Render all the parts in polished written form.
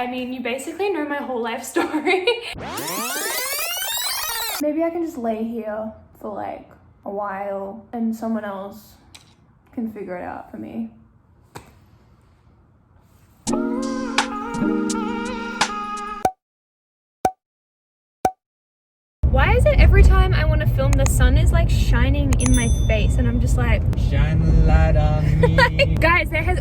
I mean, you basically know my whole life story. Maybe I can just lay here for like a while and someone else can figure it out for me. Why is it every time I want to film, the sun is like shining in my face and I'm just like, shine a light on me. Guys, there has,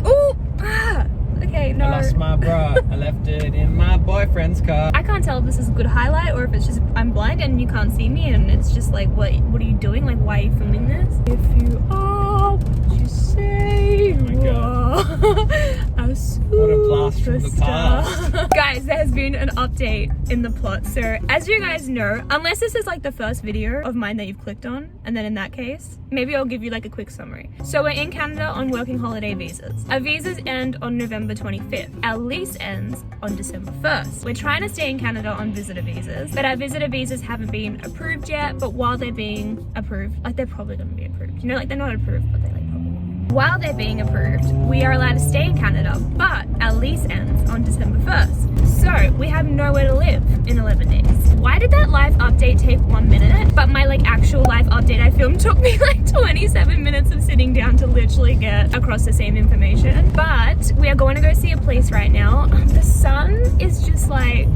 okay, no. I lost my bra, I left it in my boyfriend's car. I can't tell if this is a good highlight or if it's just I'm blind and you can't see me and it's just like, what are you doing? Like, why are you filming this? If you are what you say you are, a What a blast from the past. Guys, there has been an update in the plot. So as you guys know, unless this is like the first video of mine that you've clicked on, and then in that case, maybe I'll give you like a quick summary. So we're in Canada on working holiday visas. Our visas end on November 25th. Our lease ends on December 1st. We're trying to stay in Canada on visitor visas, but our visitor visas haven't been approved yet. But while they're being approved, like they're probably gonna be approved. You know, like they're not approved, but they like probably will be. While they're being approved, we are allowed to stay in Canada, but our lease ends on December 1st. So we have nowhere to live in 11 days. Why did that live update take 1 minute? But my like actual live update I filmed took me like 27 minutes of sitting down to literally get across the same information. But we are going to go see a place right now. The sun is just like,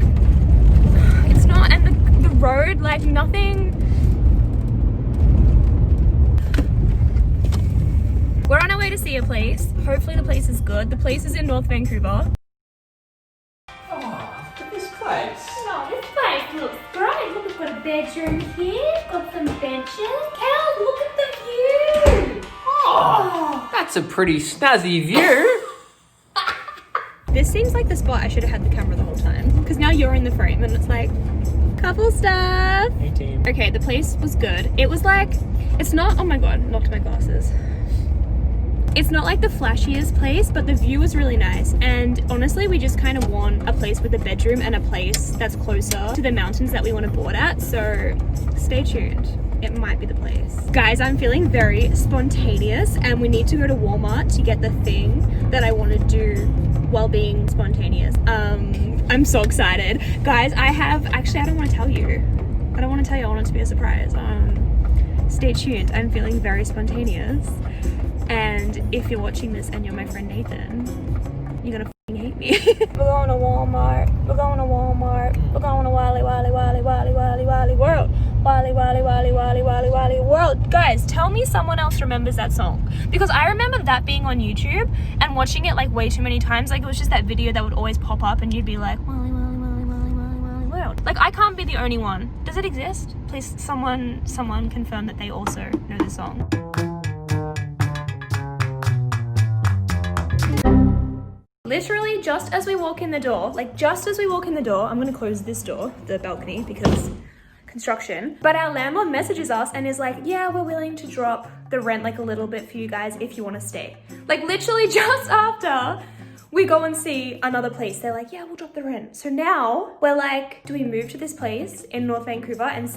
it's not, and the road, like nothing. We're on our way to see a place. Hopefully the place is good. The place is in North Vancouver. Oh, look at this place. Oh, this place looks great. Look, we've got a bedroom here. Got some benches. Cal, look at the view. Oh, that's a pretty snazzy view. This seems like the spot I should have had the camera the whole time. Because now you're in the frame and it's like, couple stuff. Hey team. Okay, the place was good. It was like, it's not, oh my god, knocked my glasses. It's not like the flashiest place, but the view was really nice. And honestly, we just kind of want a place with a bedroom and a place that's closer to the mountains that we want to board at. So stay tuned. It might be the place. Guys, I'm feeling very spontaneous and we need to go to Walmart to get the thing that I want to do while being spontaneous. I'm so excited. Guys, I don't want to tell you. I don't want to tell you, I want it to be a surprise. Stay tuned. I'm feeling very spontaneous. And if you're watching this and you're my friend Nathan, you're gonna f***ing hate me. We're going to Walmart. We're going to Walmart. We're going to Wally World. Wally World. Guys, tell me someone else remembers that song. Because I remember that being on YouTube and watching it like way too many times. Like it was just that video that would always pop up and you'd be like, Wally World. Like I can't be the only one. Does it exist? Please, someone confirm that they also know this song. Literally just as we walk in the door, I'm gonna close this door, the balcony, because construction. But our landlord messages us and is like, yeah, we're willing to drop the rent like a little bit for you guys if you want to stay. Like literally just after we go and see another place, they're like, yeah, we'll drop the rent. So now we're like, do we move to this place in North Vancouver and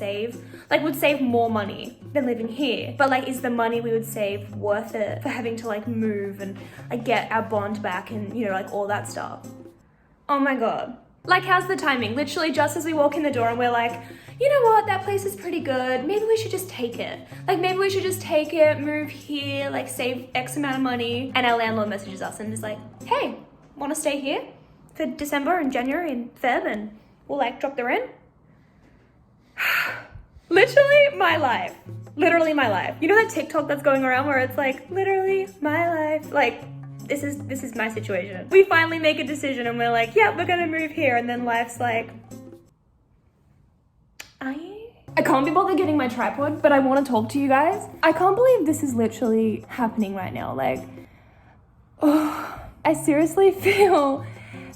would save more money than living here? But like, is the money we would save worth it for having to like move and like get our bond back and you know, like all that stuff? Oh my God. Like, how's the timing? Literally just as we walk in the door and we're like, you know what, that place is pretty good. Maybe we should just take it. Like maybe we should just take it, move here, like save X amount of money. And our landlord messages us and is like, hey, want to stay here for December and January and Feb and we'll like drop the rent? Literally my life. Literally my life. You know that TikTok that's going around where it's like, literally my life? Like, this is my situation. We finally make a decision and we're like, yeah, we're gonna move here. And then life's like, are you? I can't be bothered getting my tripod, but I want to talk to you guys. I can't believe this is literally happening right now. Like, oh, I seriously feel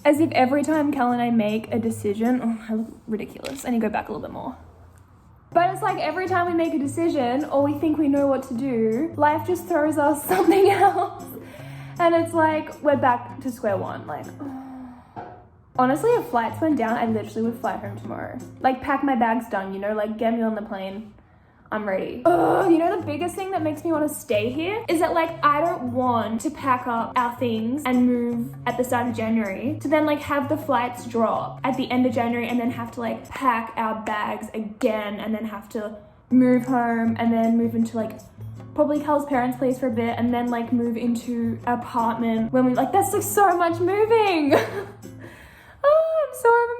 as if every time Cal and I make a decision, oh, I look ridiculous. I need to go back a little bit more. But it's like every time we make a decision or we think we know what to do, life just throws us something else. And it's like, we're back to square one. Like, oh. Honestly, if flights went down, I literally would fly home tomorrow. Like, pack my bags done, you know, like get me on the plane. I'm ready. Ugh, you know the biggest thing that makes me want to stay here is that like I don't want to pack up our things and move at the start of January to then like have the flights drop at the end of January and then have to like pack our bags again and then have to move home and then move into like probably Cal's parents' place for a bit and then like move into an apartment when we like, that's like so much moving. Oh, I'm so over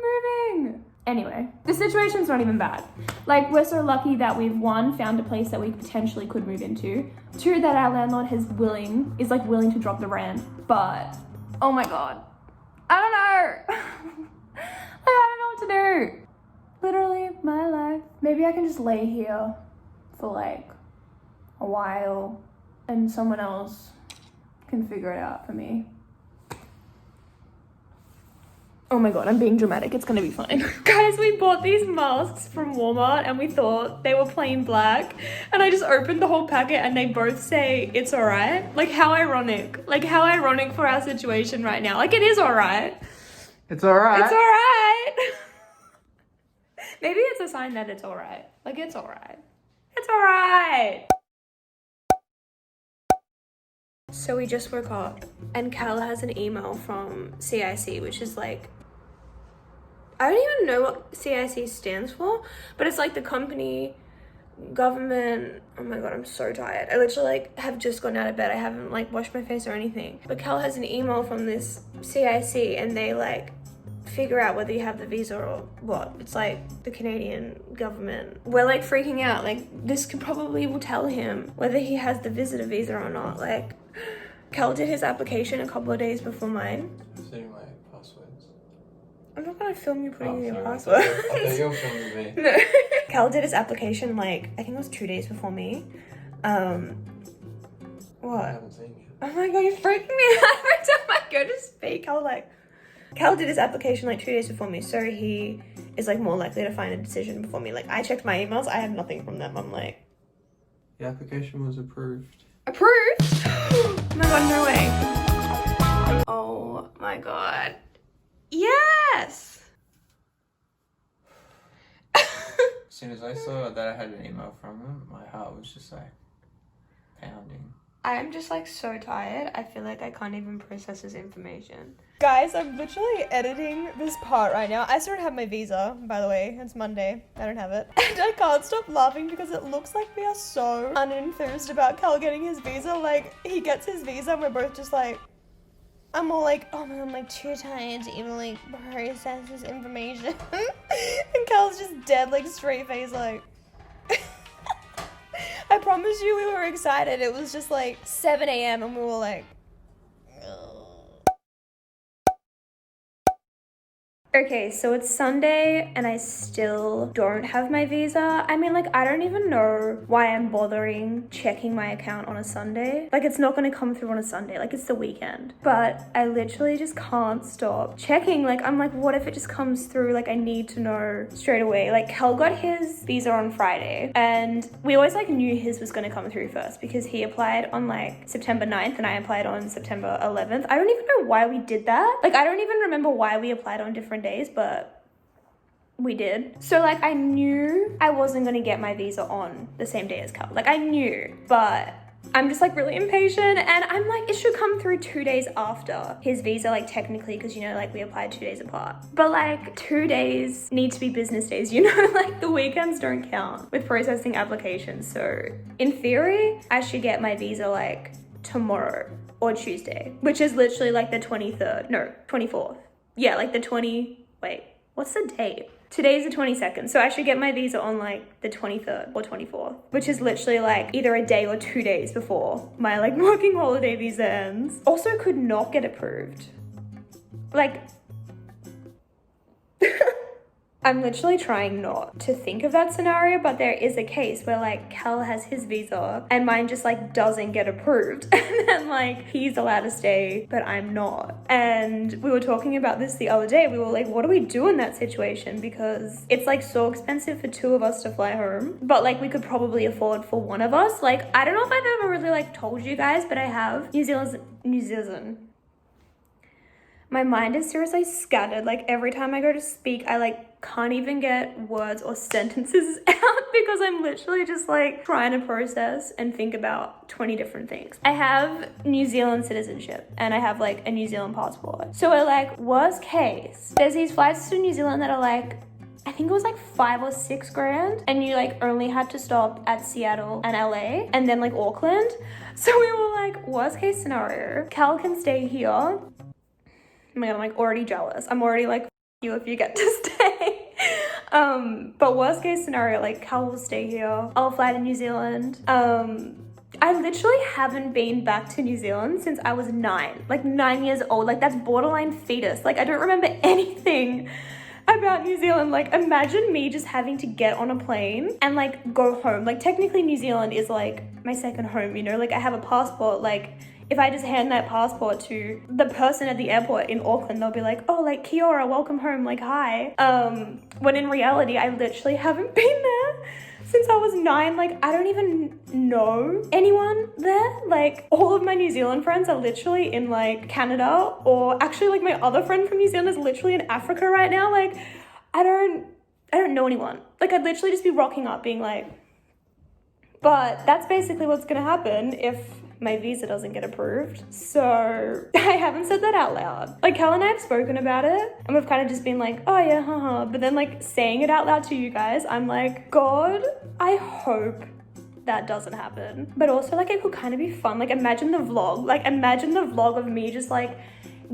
moving. Anyway, the situation's not even bad. Like, we're so lucky that we've, one, found a place that we potentially could move into. Two, that our landlord is willing to drop the rent. But, oh my God. I don't know. I don't know what to do. Literally, my life. Maybe I can just lay here for like a while and someone else can figure it out for me. Oh my God, I'm being dramatic. It's gonna be fine. Guys, we bought these masks from Walmart and we thought they were plain black. And I just opened the whole packet and they both say it's all right. Like, how ironic. Like, how ironic for our situation right now. Like, it is all right. It's all right. It's all right. Maybe it's a sign that it's all right. Like, it's all right. It's all right. So we just woke up and Cal has an email from CIC, which is like, I don't even know what CIC stands for, but it's like the company, government. Oh my God, I'm so tired. I literally like have just gone out of bed. I haven't like washed my face or anything. But Cal has an email from this CIC and they like figure out whether you have the visa or what. It's like the Canadian government. We're like freaking out. Like, this could probably will tell him whether he has the visitor visa or not. Like, Cal did his application a couple of days before mine. Setting my passwords. I'm not gonna film you putting in your password. I thought you were filming me. No. Cal did his application like, I think it was 2 days before me. What? I haven't seen you. Oh my God, you're freaking me out every time I go to speak. Cal did his application like 2 days before me, so he is like more likely to find a decision before me. Like, I checked my emails, I have nothing from them. I'm like, The application was approved. approved? Oh my God, no way. Oh my God. Yes! As soon as I saw that I had an email from him, my heart was just like pounding. I'm just like so tired. I feel like I can't even process this information. Guys, I'm literally editing this part right now. I still don't have my visa, by the way. It's Monday. I don't have it. And I can't stop laughing because it looks like we are so unenthused about Cal getting his visa. Like, he gets his visa and we're both just like, I'm all like, oh my God, I'm like too tired to even like process this information. And Cal's just dead, like straight face, like. I promise you we were excited. It was just like 7 a.m. and we were like, ugh. Okay, so it's Sunday and I still don't have my visa. I mean, like, I don't even know why I'm bothering checking my account on a Sunday. Like, it's not gonna come through on a Sunday. Like, it's the weekend. But I literally just can't stop checking. Like, I'm like, what if it just comes through? Like, I need to know straight away. Like, Cal got his visa on Friday and we always like knew his was gonna come through first because he applied on like September 9th and I applied on September 11th. I don't even know why we did that. Like, I don't even remember why we applied on different days, but we did. So like, I knew I wasn't gonna get my visa on the same day as Cal. Like, I knew, but I'm just like really impatient and I'm like, it should come through 2 days after his visa, like technically, because you know, like we applied 2 days apart. But like 2 days need to be business days, you know, like the weekends don't count with processing applications. So in theory, I should get my visa like tomorrow or Tuesday, which is literally like the 23rd, no, 24th. Yeah, like the 20, wait, what's the date? Today's the 22nd, so I should get my visa on like the 23rd or 24th, which is literally like either a day or 2 days before my like working holiday visa ends. Also could not get approved. Like, I'm literally trying not to think of that scenario, but there is a case where like Cal has his visa and mine just like doesn't get approved and then like he's allowed to stay but I'm not. And we were talking about this the other day. We were like, what do we do in that situation? Because it's like so expensive for 2 of us to fly home, but like we could probably afford for 1 of us. Like, I don't know if I've ever really like told you guys, but I have New Zealand. My mind is seriously scattered. Like every time I go to speak, I like can't even get words or sentences out because I'm literally just like trying to process and think about 20 different things. I have New Zealand citizenship and I have like a New Zealand passport. So we're like, worst case, there's these flights to New Zealand that are like, I think it was like 5 or 6 grand, and you like only had to stop at Seattle and LA and then like Auckland. So we were like, worst case scenario, Cal can stay here. Oh my god, I'm like already jealous. I'm already like, you if you get to stay. But worst case scenario, like Cal will stay here. I'll fly to New Zealand. I literally haven't been back to New Zealand since I was 9, like 9 years old. Like that's borderline fetus. Like I don't remember anything about New Zealand. Like imagine me just having to get on a plane and like go home. Like technically New Zealand is like my second home, you know, like I have a passport. Like if I just hand that passport to the person at the airport in Auckland, they'll be like, oh, like kia ora, welcome home, like hi. When in reality, I literally haven't been there since I was 9. Like I don't even know anyone there. Like all of my New Zealand friends are literally in like Canada, or actually like my other friend from New Zealand is literally in Africa right now. Like I don't know anyone. Like I'd literally just be rocking up being like, but that's basically what's gonna happen if my visa doesn't get approved. So I haven't said that out loud. Like Cal and I have spoken about it and we've kind of just been like, oh yeah, haha. But then like saying it out loud to you guys, I'm like, God, I hope that doesn't happen. But also like it could kind of be fun. Like imagine the vlog of me just like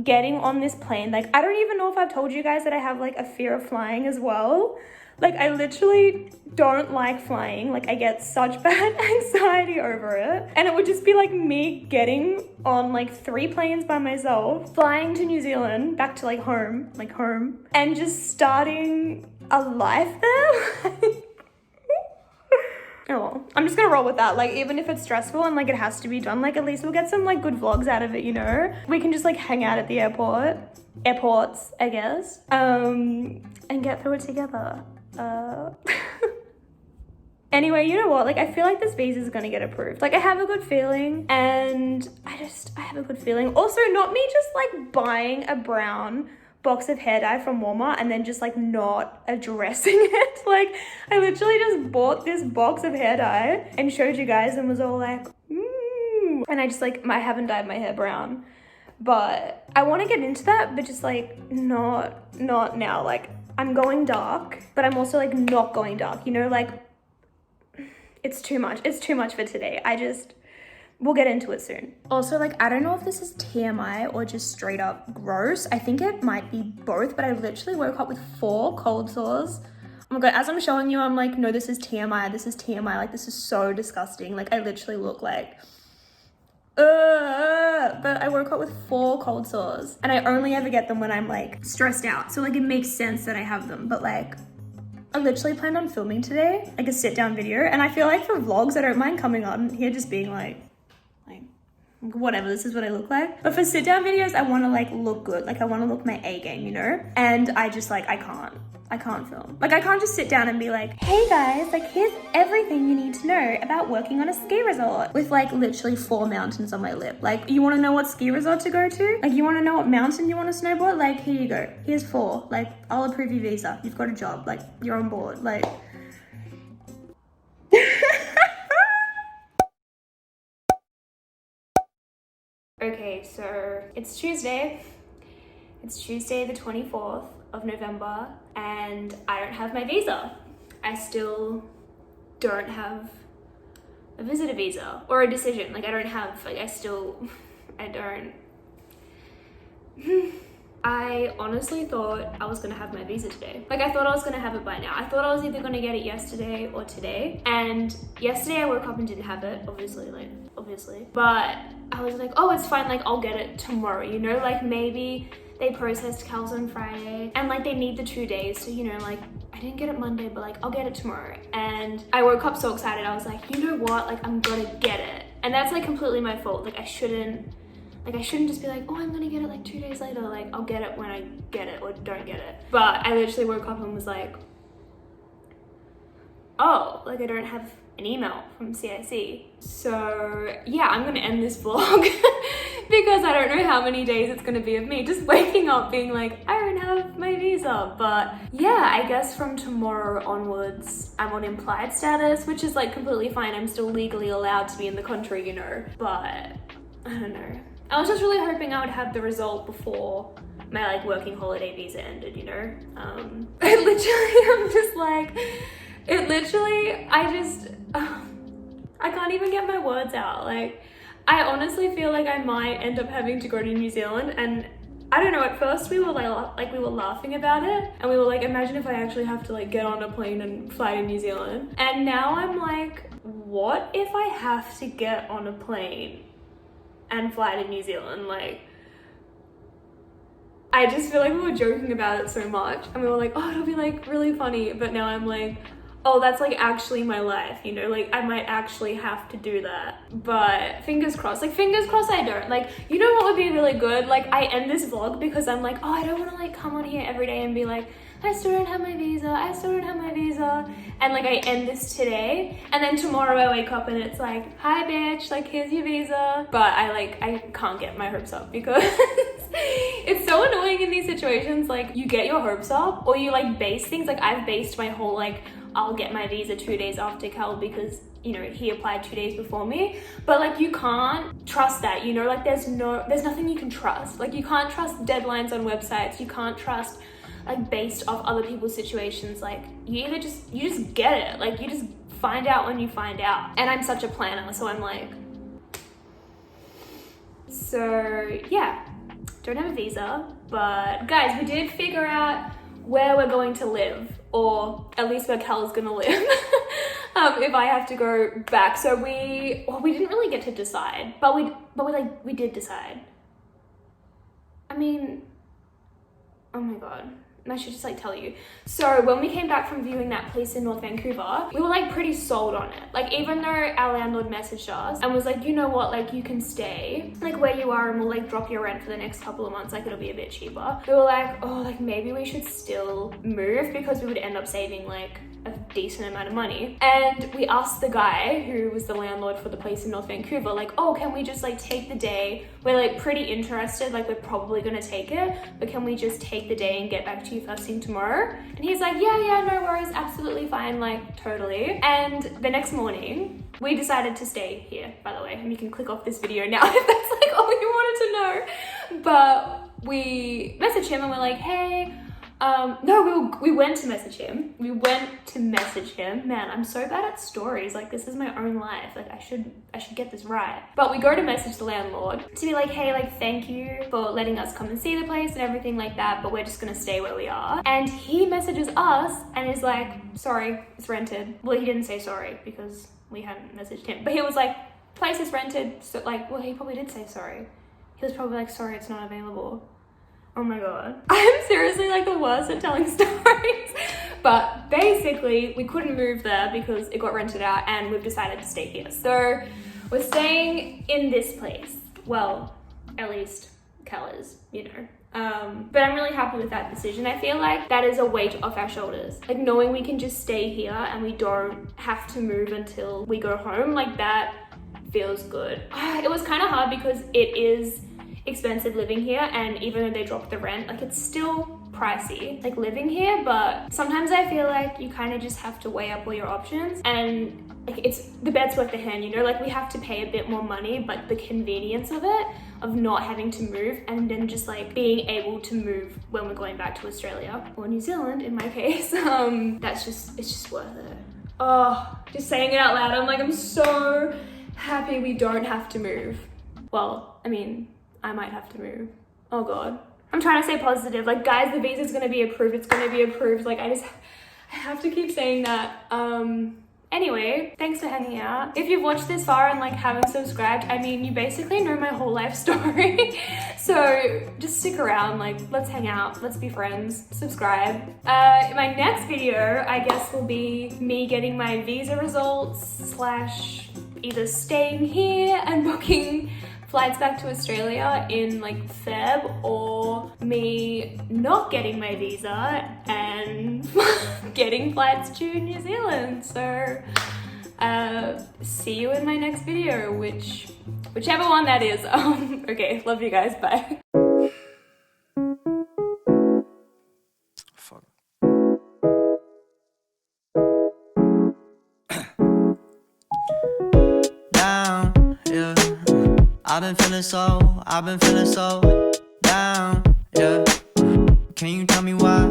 getting on this plane. Like I don't even know if I've told you guys that I have like a fear of flying as well. Like I literally don't like flying. Like I get such bad anxiety over it. And it would just be like me getting on like 3 planes by myself, flying to New Zealand, back to like home, and just starting a life there. Oh well, I'm just gonna roll with that. Like even if it's stressful and like it has to be done, like at least we'll get some like good vlogs out of it, you know? We can just like hang out at the airports, I guess, and get through it together. Anyway, you know what? Like, I feel like this visa is gonna get approved. Like, I have a good feeling, and I have a good feeling. Also, not me just like buying a brown box of hair dye from Walmart and then just like not addressing it. Like, I literally just bought this box of hair dye and showed you guys and was all like, and I just like, I haven't dyed my hair brown, but I want to get into that, but just like not now. Like, I'm going dark, but I'm also like not going dark, you know, like it's too much for today. We'll get into it soon. Also, like, I don't know if this is TMI or just straight up gross. I think it might be both, but I literally woke up with 4 cold sores. Oh my God, as I'm showing you, I'm like, no, this is TMI, like this is so disgusting. Like I literally look like, but I woke up with 4 cold sores and I only ever get them when I'm like stressed out. So like it makes sense that I have them, but like I literally planned on filming today, like a sit down video. And I feel like for vlogs, I don't mind coming on here just being like whatever, this is what I look like. But for sit down videos, I want to like look good. Like I want to look my A game, you know? And I just like, I can't film. Like I can't just sit down and be like, hey guys, like here's everything you need to know about working on a ski resort with like literally 4 mountains on my lip. Like you want to know what ski resort to go to? Like you want to know what mountain you want to snowboard? Like here you go. Here's 4. Like I'll approve your visa. You've got a job. Like you're on board. Like okay, so it's Tuesday. It's Tuesday the 24th of November and I don't have my visa. I still don't have a visitor visa or a decision. Like I don't. I honestly thought I was gonna have my visa today. Like I thought I was gonna have it by now. I thought I was either gonna get it yesterday or today. And yesterday I woke up and didn't have it, obviously. But I was like, oh, it's fine, like I'll get it tomorrow, you know? Like maybe they processed Cal's on Friday and like they need the 2 days. So, you know, like I didn't get it Monday, but like I'll get it tomorrow. And I woke up so excited. I was like, you know what? Like I'm gonna get it. And that's like completely my fault. Like I shouldn't just be like, oh, I'm gonna get it like 2 days later. Like I'll get it when I get it or don't get it. But I literally woke up and was like, oh, like I don't have an email from CIC. So yeah, I'm gonna end this vlog because I don't know how many days it's gonna be of me just waking up being like, I don't have my visa. But yeah, I guess from tomorrow onwards, I'm on implied status, which is like completely fine. I'm still legally allowed to be in the country, you know, but I don't know. I was just really hoping I would have the result before my like working holiday visa ended, you know? I'm just like, I can't even get my words out. Like, I honestly feel like I might end up having to go to New Zealand, and I don't know, at first we were like we were laughing about it, and we were like, imagine if I actually have to like get on a plane and fly to New Zealand. And now I'm like, what if I have to get on a plane and fly to New Zealand? Like, I just feel like we were joking about it so much, and we were like, oh, it'll be like really funny, but now I'm like, oh, that's like actually my life, you know, like I might actually have to do that. But fingers crossed I don't. Like, you know what would be really good? Like, I end this vlog because I'm like, oh, I don't want to like come on here every day and be like, I still don't have my visa, and like I end this today, and then tomorrow I wake up and it's like, hi bitch, like here's your visa. But I can't get my hopes up because it's so annoying in these situations. Like, you get your hopes up, or you like base things. Like, I've based my whole like, I'll get my visa 2 days after Cal because, you know, he applied 2 days before me. But like, you can't trust that, you know, like there's nothing you can trust. Like, you can't trust deadlines on websites. You can't trust like based off other people's situations. Like, you just get it. Like, you just find out when you find out. And I'm such a planner, so I'm like, so yeah, don't have a visa. But guys, we did figure out where we're going to live, or at least where Cal's gonna live if I have to go back. So we didn't really get to decide, but we did decide. I mean, oh my god, I should just like tell you. So when we came back from viewing that place in North Vancouver, we were like pretty sold on it. Like, even though our landlord messaged us and was like, you know what, like you can stay like where you are and we'll like drop your rent for the next couple of months, like it'll be a bit cheaper. We were like, oh, like maybe we should still move because we would end up saving like a decent amount of money. And we asked the guy who was the landlord for the place in North Vancouver, like, oh, can we just like take the day? We're like pretty interested, like we're probably gonna take it, but can we just take the day and get back to you first thing tomorrow? And he's like, yeah, no worries, absolutely fine, like totally. And the next morning, we decided to stay here, by the way, and you can click off this video now if that's like all you wanted to know. But we messaged him and we're like, hey, no, we went to message him. Man, I'm so bad at stories. Like, this is my own life. Like, I should get this right. But we go to message the landlord to be like, hey, like, thank you for letting us come and see the place and everything like that, but we're just gonna stay where we are. And he messages us and is like, sorry, it's rented. Well, he didn't say sorry because we hadn't messaged him, but he was like, place is rented. So like, well, he probably did say sorry. He was probably like, sorry, it's not available. Oh my god. I'm seriously like the worst at telling stories. But basically, we couldn't move there because it got rented out and we've decided to stay here. So we're staying in this place. Well, at least Cal is, you know. But I'm really happy with that decision. I feel like that is a weight off our shoulders. Like, knowing we can just stay here and we don't have to move until we go home, like that feels good. It was kind of hard because it is expensive living here, and even though they dropped the rent, like it's still pricey like living here. But sometimes I feel like you kind of just have to weigh up all your options, and like it's the bed's worth the hand, you know. Like, we have to pay a bit more money, but the convenience of it, of not having to move, and then just like being able to move when we're going back to Australia or New Zealand in my case, it's just worth it. Oh, just saying it out loud, I'm like, I'm so happy we don't have to move. Well, I mean, I might have to move. Oh god. I'm trying to stay positive. Like, guys, the visa's gonna be approved. It's gonna be approved. Like, I have to keep saying that. Anyway, thanks for hanging out. If you've watched this far and like haven't subscribed, I mean, you basically know my whole life story. So just stick around, like, let's hang out, let's be friends, subscribe. My next video, I guess, will be me getting my visa results / either staying here and booking flights back to Australia in like Feb, or me not getting my visa and getting flights to New Zealand. So See you in my next video, whichever one that is. Okay, love you guys, bye. Fuck. Down, yeah. I've been feeling so down, yeah. Can you tell me why?